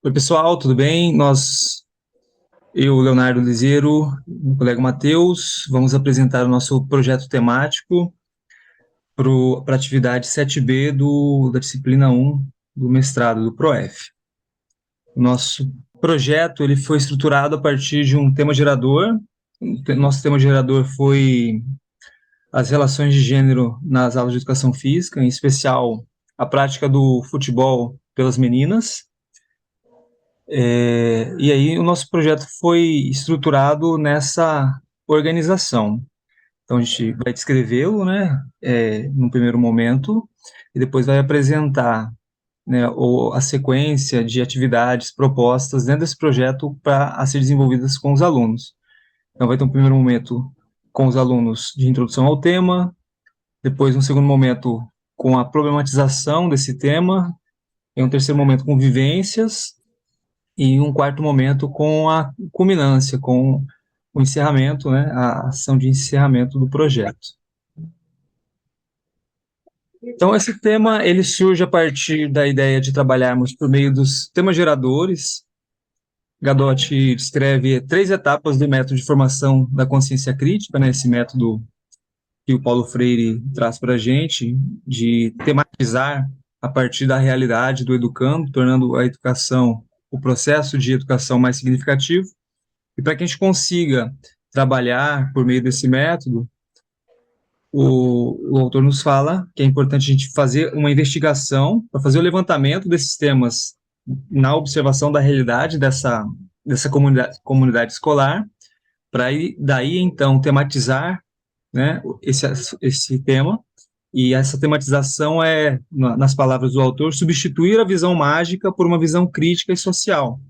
Oi, pessoal, tudo bem? Eu, Leonardo Liseiro, meu colega Matheus, vamos apresentar o nosso projeto temático para a atividade 7B da disciplina 1 do mestrado do ProF. O nosso projeto ele foi estruturado a partir de um tema gerador. Nosso tema gerador foi as relações de gênero nas aulas de educação física, em especial a prática do futebol pelas meninas. E aí o nosso projeto foi estruturado nessa organização. Então a gente vai descrevê-lo, né, no primeiro momento, e depois vai apresentar, né, a sequência de atividades propostas dentro desse projeto para a ser desenvolvidas com os alunos. Então vai ter um primeiro momento com os alunos de introdução ao tema, depois um segundo momento com a problematização desse tema, e um terceiro momento com vivências, e um quarto momento com a culminância, com o encerramento, né, a ação de encerramento do projeto. Então, esse tema, ele surge a partir da ideia de trabalharmos por meio dos temas geradores. Gadotti descreve 3 etapas do método de formação da consciência crítica, né, esse método que o Paulo Freire traz para a gente, de tematizar a partir da realidade do educando, tornando a educação, o processo de educação mais significativo. E para que a gente consiga trabalhar por meio desse método, o autor nos fala que é importante a gente fazer uma investigação para fazer o levantamento desses temas na observação da realidade dessa comunidade escolar, para daí então tematizar, né, esse tema. E essa tematização é, nas palavras do autor, substituir a visão mágica por uma visão crítica e social.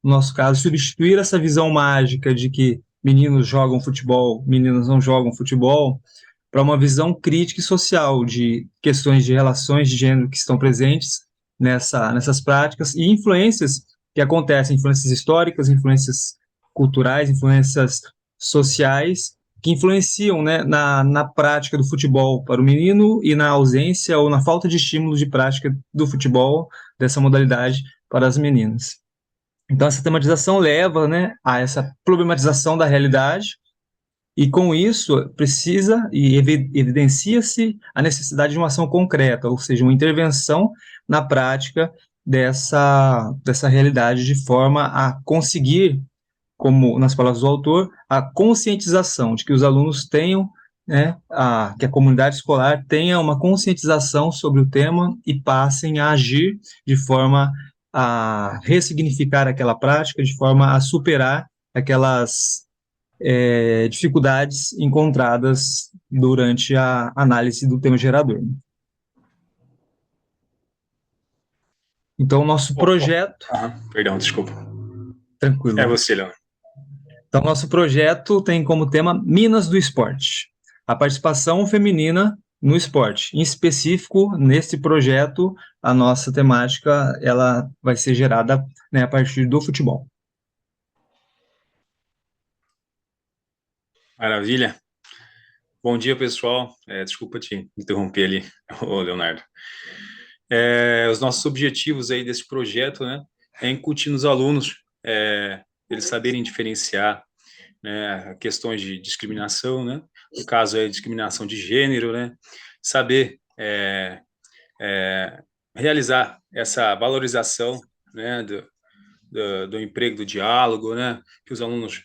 No nosso caso, substituir essa visão mágica de que meninos jogam futebol, meninas não jogam futebol, para uma visão crítica e social de questões de relações de gênero que estão presentes nessas práticas e influências que acontecem, influências históricas, influências culturais, influências sociais, que influenciam, né, na prática do futebol para o menino e na ausência ou na falta de estímulo de prática do futebol, dessa modalidade, para as meninas. Então, essa tematização leva, né, a essa problematização da realidade, e com isso precisa e evidencia-se a necessidade de uma ação concreta, ou seja, uma intervenção na prática dessa realidade, de forma a conseguir, como nas palavras do autor, a conscientização de que os alunos tenham, né, que a comunidade escolar tenha uma conscientização sobre o tema e passem a agir de forma a ressignificar aquela prática, de forma a superar aquelas dificuldades encontradas durante a análise do tema gerador. Então, nosso projeto. Perdão, desculpa. É Tranquilo. você, Leon. Então, nosso projeto tem como tema Minas do Esporte, a participação feminina no esporte. Em específico, nesse projeto, a nossa temática ela vai ser gerada, né, a partir do futebol. Maravilha. Bom dia, pessoal. Desculpa te interromper ali, ô Leonardo. Os nossos objetivos aí desse projeto, né, é incutir nos alunos, eles saberem diferenciar, né, questões de discriminação, né, no caso é discriminação de gênero, né, saber realizar essa valorização, né, do emprego, do diálogo, né, que os alunos,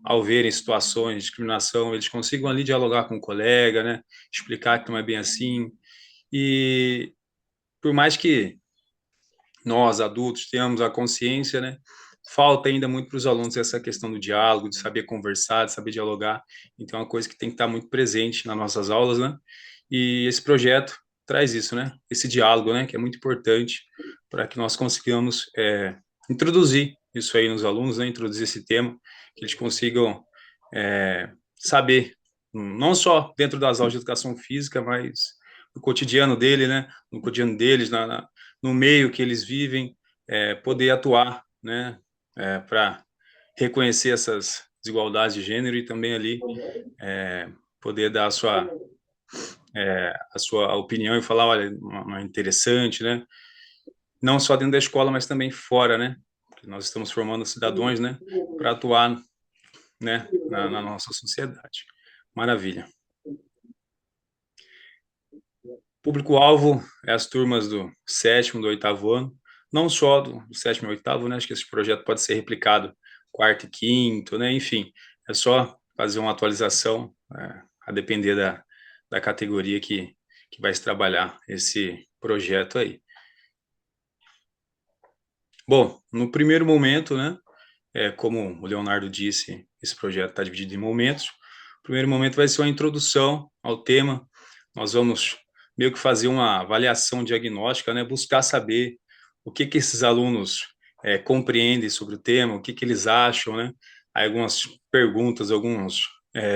ao verem situações de discriminação, eles consigam ali dialogar com o colega, né, explicar que não é bem assim. E por mais que nós, adultos, tenhamos a consciência, né, falta ainda muito para os alunos essa questão do diálogo, de saber conversar, de saber dialogar. Então, é uma coisa que tem que estar muito presente nas nossas aulas, né? E esse projeto traz isso, né? Esse diálogo, né? Que é muito importante para que nós consigamos introduzir isso aí nos alunos, né? Introduzir esse tema, que eles consigam saber, não só dentro das aulas de educação física, mas no cotidiano dele, né? No cotidiano deles, no meio que eles vivem, poder atuar, né? Para reconhecer essas desigualdades de gênero e também ali poder dar a sua opinião e falar, olha, não é interessante, né? não só dentro da escola, mas também fora, né? Porque nós estamos formando cidadãos, né, para atuar, né, na nossa sociedade. Maravilha. Público-alvo é as turmas do 7º, do 8º ano, não só do 7º e 8º, né? Acho que esse projeto pode ser replicado 4º e 5º, né? Enfim, é só fazer uma atualização, a depender da categoria que vai se trabalhar esse projeto aí. Bom, no primeiro momento, né? Como o Leonardo disse, esse projeto está dividido em momentos. O primeiro momento vai ser uma introdução ao tema. Nós vamos meio que fazer uma avaliação diagnóstica, né? Buscar saber o que esses alunos compreendem sobre o tema, o que eles acham, né? Aí algumas perguntas, algumas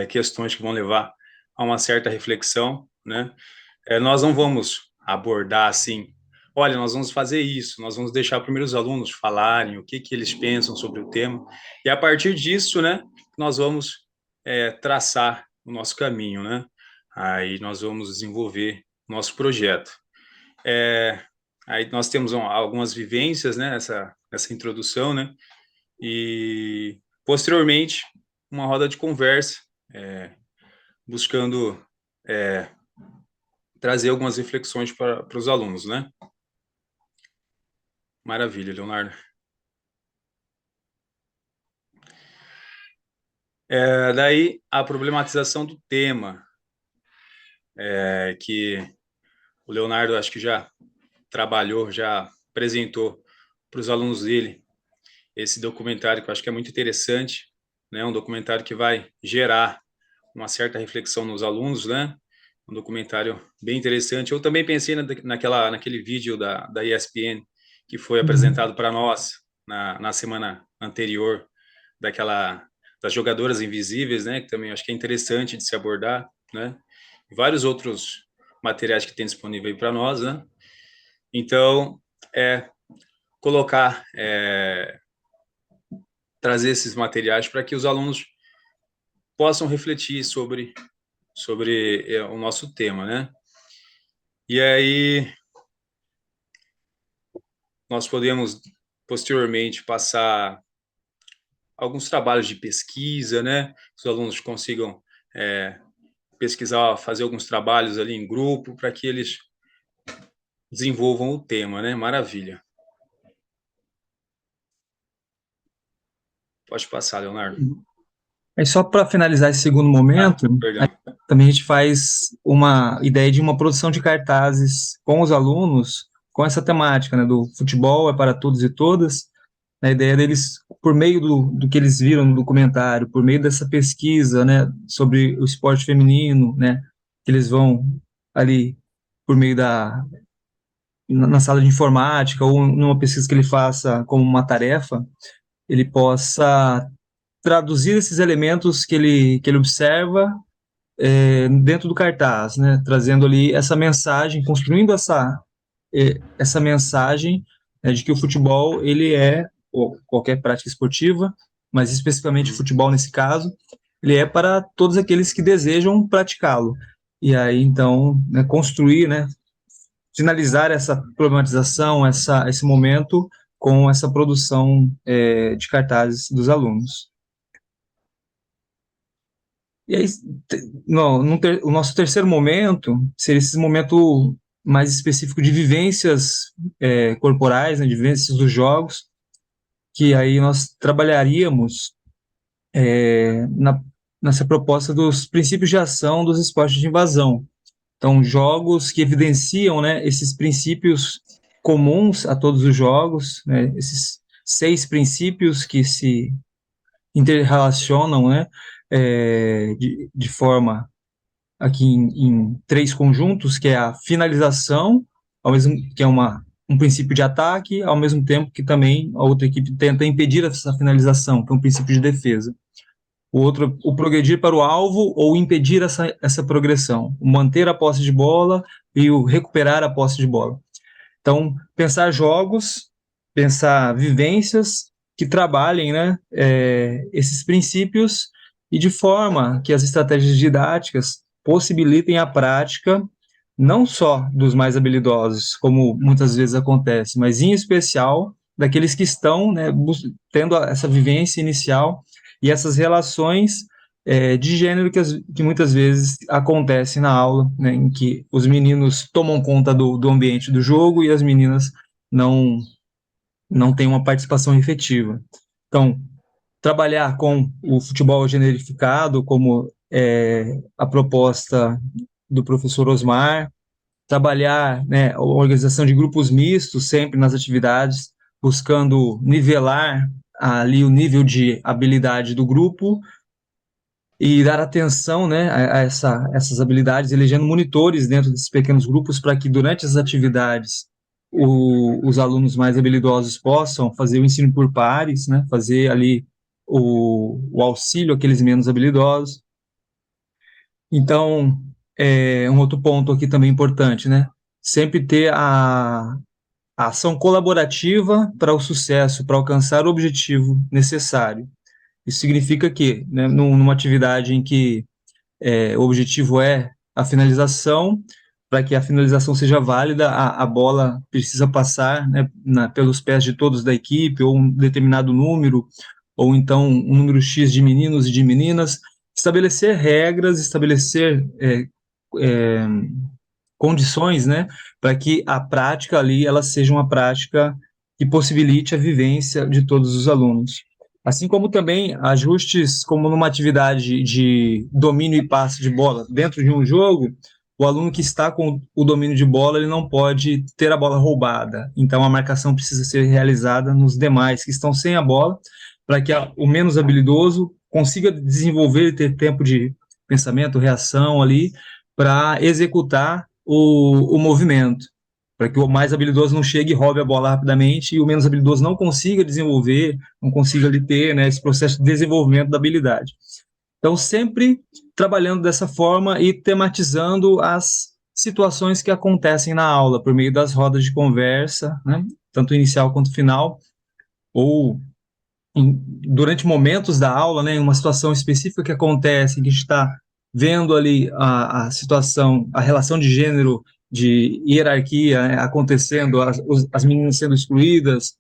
questões que vão levar a uma certa reflexão, né? Nós não vamos abordar assim, olha, nós vamos fazer isso, nós vamos deixar primeiro os alunos falarem o que eles pensam sobre o tema, e a partir disso, né, nós vamos traçar o nosso caminho, né? Aí nós vamos desenvolver nosso projeto. Aí nós temos algumas vivências, né, essa introdução, né, e posteriormente uma roda de conversa, buscando trazer algumas reflexões para os alunos, né? Maravilha, Leonardo. Daí a problematização do tema, que o Leonardo acho que já trabalhou, já apresentou para os alunos dele esse documentário que eu acho que é muito interessante, né? Um documentário que vai gerar uma certa reflexão nos alunos, né? Um documentário bem interessante. Eu também pensei naquele vídeo da ESPN que foi apresentado para nós na semana anterior, das jogadoras invisíveis, né? Que também acho que é interessante de se abordar, né? E vários outros materiais que tem disponível aí para nós, né? Então, colocar, trazer esses materiais para que os alunos possam refletir sobre o nosso tema, né? E aí nós podemos posteriormente passar alguns trabalhos de pesquisa, né? Os alunos consigam pesquisar, fazer alguns trabalhos ali em grupo para que eles desenvolvam o tema, né? Maravilha. Pode passar, Leonardo. Aí só para finalizar esse segundo momento, também a gente faz uma ideia de uma produção de cartazes com os alunos, com essa temática, né, do futebol é para todos e todas, a ideia deles, por meio do que eles viram no documentário, por meio dessa pesquisa, né, sobre o esporte feminino, né, que eles vão ali, por meio na sala de informática, ou numa pesquisa que ele faça como uma tarefa, ele possa traduzir esses elementos que ele observa dentro do cartaz, né, trazendo ali essa mensagem, construindo essa mensagem de que o futebol ele ou qualquer prática esportiva, mas especificamente futebol nesse caso, ele é para todos aqueles que desejam praticá-lo. E aí, então, né, construir, né, finalizar essa problematização, esse momento com essa produção de cartazes dos alunos. E aí, o nosso terceiro momento seria esse momento mais específico de vivências corporais, né, de vivências dos jogos, que aí nós trabalharíamos nessa proposta dos princípios de ação dos esportes de invasão. Então, jogos que evidenciam, né, esses princípios comuns a todos os jogos, né, esses 6 princípios que se interrelacionam, né, de forma aqui em 3 conjuntos, que é a finalização, que é um princípio de ataque, ao mesmo tempo que também a outra equipe tenta impedir essa finalização, que é um princípio de defesa. O outro, o progredir para o alvo ou impedir essa progressão, o manter a posse de bola e o recuperar a posse de bola. Então, pensar jogos, pensar vivências que trabalhem, né, esses princípios e de forma que as estratégias didáticas possibilitem a prática não só dos mais habilidosos, como muitas vezes acontece, mas em especial daqueles que estão, né, tendo essa vivência inicial e essas relações de gênero que muitas vezes acontecem na aula, né, em que os meninos tomam conta do ambiente do jogo e as meninas não, não têm uma participação efetiva. Então, trabalhar com o futebol generificado, como a proposta do professor Osmar, trabalhar, né, a organização de grupos mistos sempre nas atividades, buscando nivelar ali o nível de habilidade do grupo e dar atenção, né, a essas habilidades, elegendo monitores dentro desses pequenos grupos para que durante as atividades os alunos mais habilidosos possam fazer o ensino por pares, né, fazer ali o auxílio àqueles menos habilidosos. Então, um outro ponto aqui também importante, né? Sempre ter a ação colaborativa para o sucesso, para alcançar o objetivo necessário. Isso significa que, né, numa atividade em que o objetivo é a finalização, para que a finalização seja válida, a bola precisa passar, né, pelos pés de todos da equipe, ou um determinado número, ou então um número X de meninos e de meninas, estabelecer regras, estabelecer é, condições, né, para que a prática ali ela seja uma prática que possibilite a vivência de todos os alunos. Assim como também ajustes, como numa atividade de domínio e passe de bola dentro de um jogo, o aluno que está com o domínio de bola ele não pode ter a bola roubada. Então a marcação precisa ser realizada nos demais que estão sem a bola, para que o menos habilidoso consiga desenvolver e ter tempo de pensamento, reação ali, para executar o movimento, para que o mais habilidoso não chegue e roube a bola rapidamente e o menos habilidoso não consiga desenvolver, não consiga ali ter, né, esse processo de desenvolvimento da habilidade. Então, sempre trabalhando dessa forma e tematizando as situações que acontecem na aula, por meio das rodas de conversa, né, tanto inicial quanto final, ou durante momentos da aula, né, em uma situação específica que acontece, que a gente está vendo ali a situação, a relação de gênero, de hierarquia, né, acontecendo, as meninas sendo excluídas,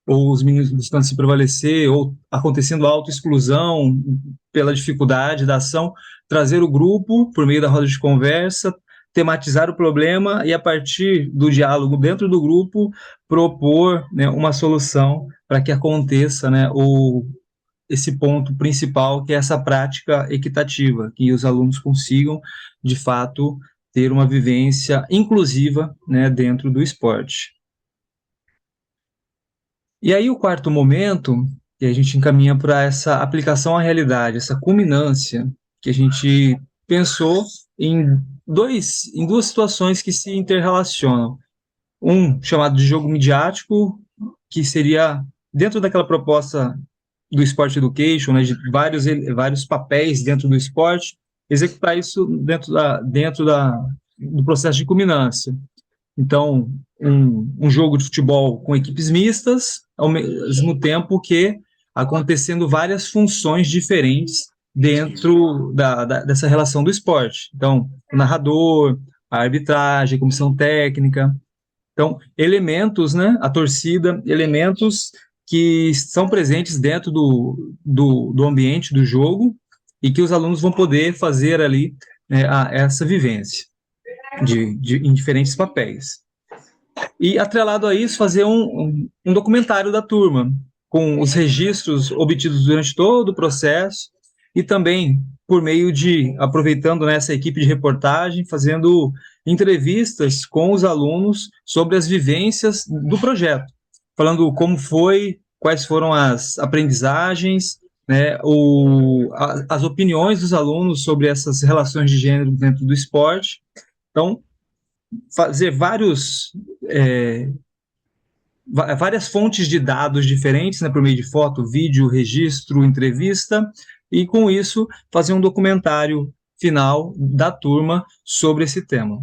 ou os meninos buscando se prevalecer, ou acontecendo autoexclusão pela dificuldade da ação, trazer o grupo por meio da roda de conversa, tematizar o problema e, a partir do diálogo dentro do grupo, propor, né, uma solução para que aconteça, né, esse ponto principal, que é essa prática equitativa, que os alunos consigam, de fato, ter uma vivência inclusiva, né, dentro do esporte. E aí o quarto momento, que a gente encaminha para essa aplicação à realidade, essa culminância, que a gente pensou em duas situações que se interrelacionam. Um chamado de jogo midiático, que seria dentro daquela proposta do Sport Education, né, de vários papéis dentro do esporte, executar isso do processo de culminância. Então, um jogo de futebol com equipes mistas, ao mesmo tempo que acontecendo várias funções diferentes dentro dessa relação do esporte. Então, o narrador, a arbitragem, a comissão técnica. Então, elementos, né, a torcida, elementos que são presentes dentro do ambiente do jogo e que os alunos vão poder fazer ali, né, essa vivência em diferentes papéis. E, atrelado a isso, fazer um documentário da turma, com os registros obtidos durante todo o processo e também por meio de, aproveitando nessa equipe de reportagem, fazendo entrevistas com os alunos sobre as vivências do projeto, falando como foi, quais foram as aprendizagens, né, as opiniões dos alunos sobre essas relações de gênero dentro do esporte. Então, fazer várias fontes de dados diferentes, né, por meio de foto, vídeo, registro, entrevista, e com isso fazer um documentário final da turma sobre esse tema.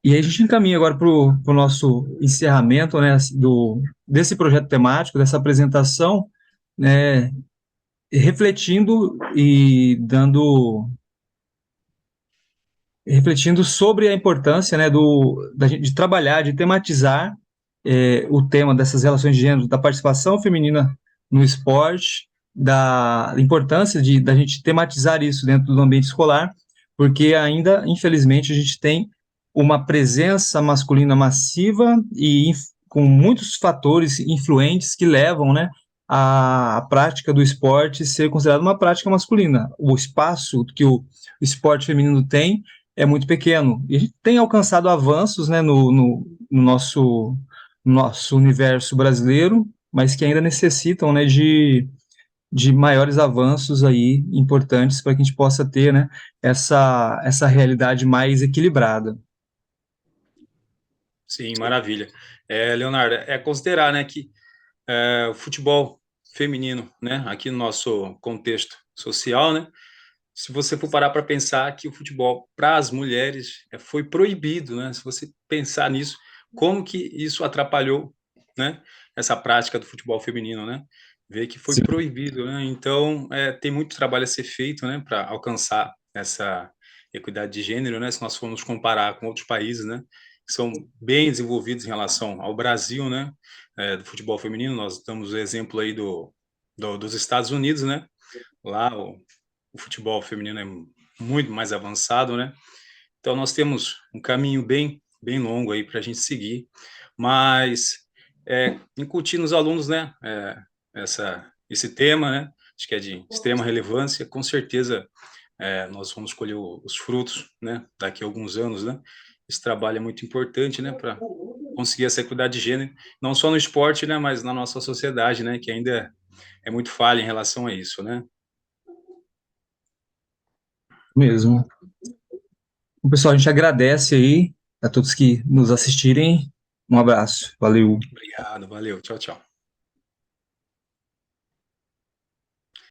E aí a gente encaminha agora para o nosso encerramento, né, desse projeto temático, dessa apresentação, né, refletindo e dando refletindo sobre a importância, né, da gente, de trabalhar, de tematizar o tema dessas relações de gênero, da participação feminina no esporte, da importância da gente tematizar isso dentro do ambiente escolar, porque ainda, infelizmente, a gente tem uma presença masculina massiva e com muitos fatores influentes que levam, né, a prática do esporte ser considerada uma prática masculina. O espaço que o esporte feminino tem é muito pequeno. E a gente tem alcançado avanços, né, no nosso universo brasileiro, mas que ainda necessitam, né, de maiores avanços aí importantes para que a gente possa ter, né, essa realidade mais equilibrada. Sim, maravilha. Leonardo, considerar, né, que o futebol feminino, né, aqui no nosso contexto social, né, se você for parar para pensar que o futebol para as mulheres foi proibido, né? Se você pensar nisso, como que isso atrapalhou, né? Essa prática do futebol feminino, né? Ver que foi Sim. proibido, né? Então, tem muito trabalho a ser feito, né? Para alcançar essa equidade de gênero, né? Se nós formos comparar com outros países, né? Que são bem desenvolvidos em relação ao Brasil, né? Do futebol feminino, nós damos o exemplo aí dos Estados Unidos, né? Lá o futebol feminino é muito mais avançado, né? Então nós temos um caminho bem longo aí para a gente seguir, mas incutir nos alunos, né? Esse tema, né? Acho que é de extrema relevância. Com certeza nós vamos colher os frutos, né? Daqui a alguns anos, né? Esse trabalho é muito importante, né? Para conseguir essa equidade de gênero, não só no esporte, né? Mas na nossa sociedade, né? Que ainda é muito falha em relação a isso, né? Mesmo. Bom, pessoal, a gente agradece aí a todos que nos assistirem. Um abraço. Valeu. Obrigado, valeu, tchau, tchau.